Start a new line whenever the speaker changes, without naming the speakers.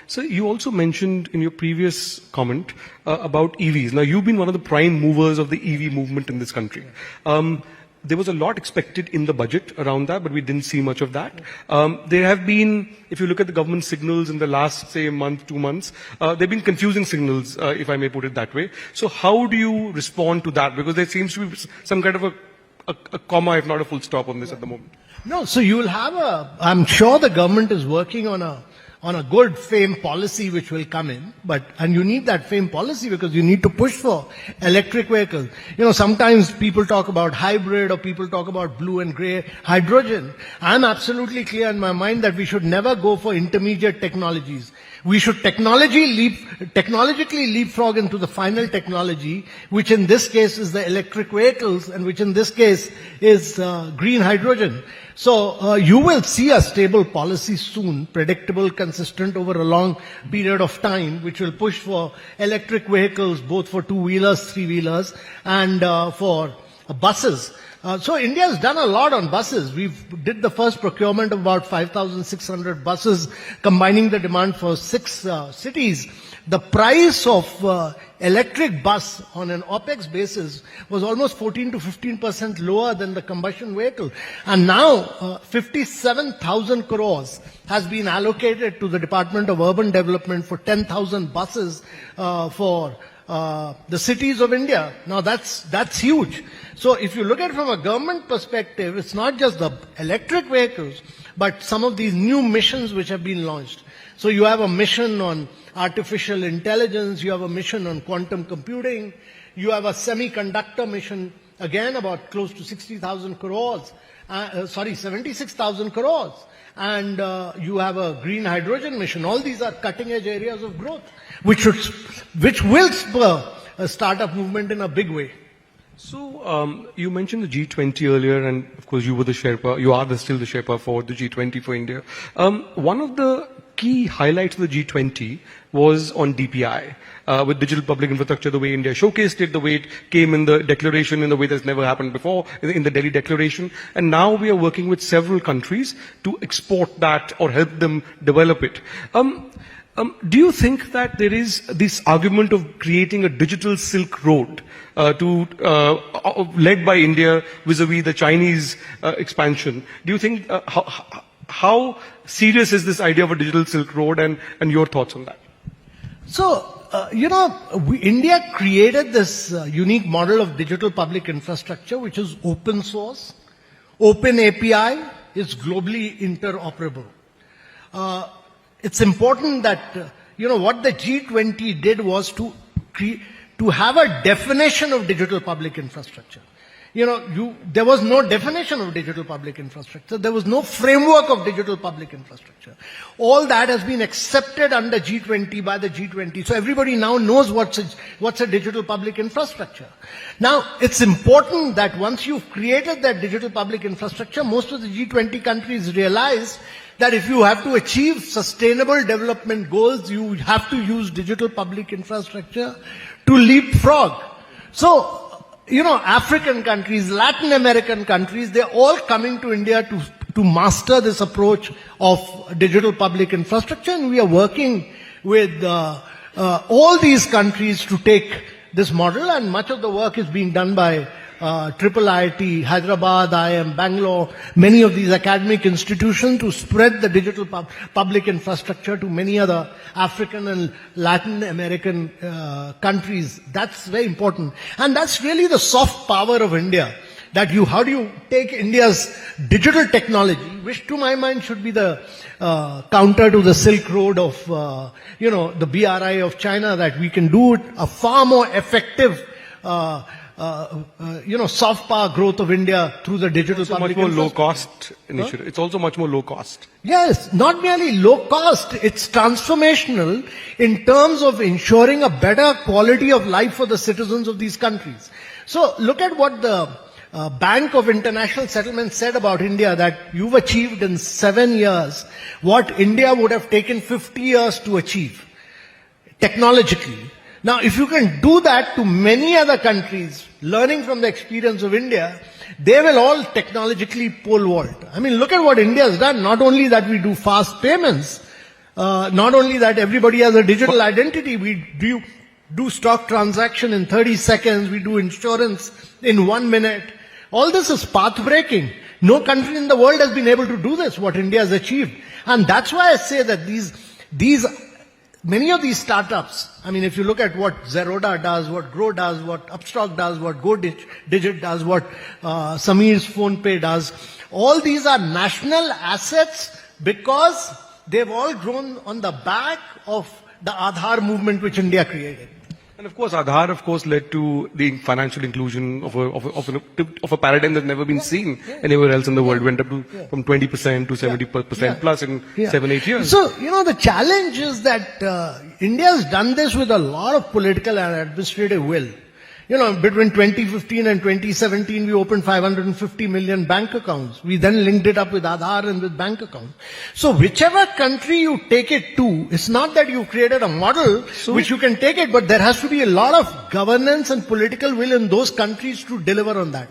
So you also mentioned in your previous comment about EVs. Now, you've been one of the prime movers of the EV movement in this country. There was a lot expected in the budget around that, but we didn't see much of that. There have been, if you look at the government signals in the last, say, month, 2 months, there have been confusing signals, if I may put it that way. So how do you respond to that? Because there seems to be some kind of a comma, if not a full stop on this at the moment.
No, so you will have I'm sure the government is working on a good FAME policy which will come in, and you need that FAME policy because you need to push for electric vehicles. You know, sometimes people talk about hybrid or people talk about blue and gray hydrogen. I'm absolutely clear in my mind that we should never go for intermediate technologies. We should technologically leapfrog into the final technology, which in this case is the electric vehicles and which in this case is green hydrogen. So you will see a stable policy soon, predictable, consistent over a long period of time, which will push for electric vehicles, both for two-wheelers, three-wheelers, and for buses. So India has done a lot on buses. We did the first procurement of about 5,600 buses, combining the demand for 6 cities. The price of electric bus on an OPEX basis was almost 14 to 15% lower than the combustion vehicle. And now 57,000 crores has been allocated to the Department of Urban Development for 10,000 buses for the cities of India. Now that's huge. So if you look at it from a government perspective, it's not just the electric vehicles, but some of these new missions which have been launched. So you have a mission on artificial intelligence, you have a mission on quantum computing, you have a semiconductor mission, again about close to 60,000 crores, 76,000 crores. And you have a green hydrogen mission. All these are cutting edge areas of growth, which will spur a startup movement in a big way.
So you mentioned the G20 earlier, and of course you were the Sherpa. You are still the Sherpa for the G20 for India. One of the key highlights of the G20 was on DPI, with digital public infrastructure, the way India showcased it, the way it came in the declaration, in the way that's never happened before, in the Delhi Declaration. And now we are working with several countries to export that or help them develop it. Do you think that there is this argument of creating a digital Silk Road led by India vis-a-vis the Chinese expansion? Do you think, how serious is this idea of a digital Silk Road, and your thoughts on that?
So, India created this unique model of digital public infrastructure, which is open source, open API, is globally interoperable. It's important that, what the G20 did was to have a definition of digital public infrastructure. There was no definition of digital public infrastructure. There was no framework of digital public infrastructure. All that has been accepted under G20 by the G20. So everybody now knows what's a digital public infrastructure. Now, it's important that once you've created that digital public infrastructure, most of the G20 countries realize that if you have to achieve sustainable development goals, you have to use digital public infrastructure to leapfrog. So, African countries, Latin American countries, they're all coming to India to master this approach of digital public infrastructure, and we are working with all these countries to take this model, and much of the work is being done by Triple IIT, Hyderabad, IIM, Bangalore, many of these academic institutions to spread the digital public infrastructure to many other African and Latin American countries. That's very important. And that's really the soft power of India. How do you take India's digital technology, which to my mind should be the counter to the Silk Road of, the BRI of China, that we can do it a far more effective soft power growth of India through the digital public infrastructure.
Much more low cost initiative. Huh? It's also much more low cost.
Yes, not merely low cost, it's transformational in terms of ensuring a better quality of life for the citizens of these countries. So look at what the Bank of International Settlement said about India, that you've achieved in 7 years what India would have taken 50 years to achieve technologically. Now, if you can do that to many other countries, learning from the experience of India, they will all technologically pole vault. I mean, look at what India has done. Not only that we do fast payments, Not only that, everybody has a digital identity. We do stock transaction in 30 seconds. We do insurance in 1 minute. All this is path breaking. No country in the world has been able to do this, what India has achieved. And that's why I say that many of these startups, I mean, if you look at what Zerodha does, what Grow does, what Upstock does, what GoDigit does, what Sameer's PhonePe does, all these are national assets because they've all grown on the back of the Aadhaar movement which India created.
And of course, Aadhaar, of course, led to the financial inclusion of a paradigm that's never been seen anywhere else in the world. Went up to from 20% to 70% plus in 7-8 years.
So, the challenge is that India has done this with a lot of political and administrative will. Between 2015 and 2017, we opened 550 million bank accounts. We then linked it up with Aadhaar and with bank accounts. So whichever country you take it to, it's not that you've created a model which you can take it, but there has to be a lot of governance and political will in those countries to deliver on that.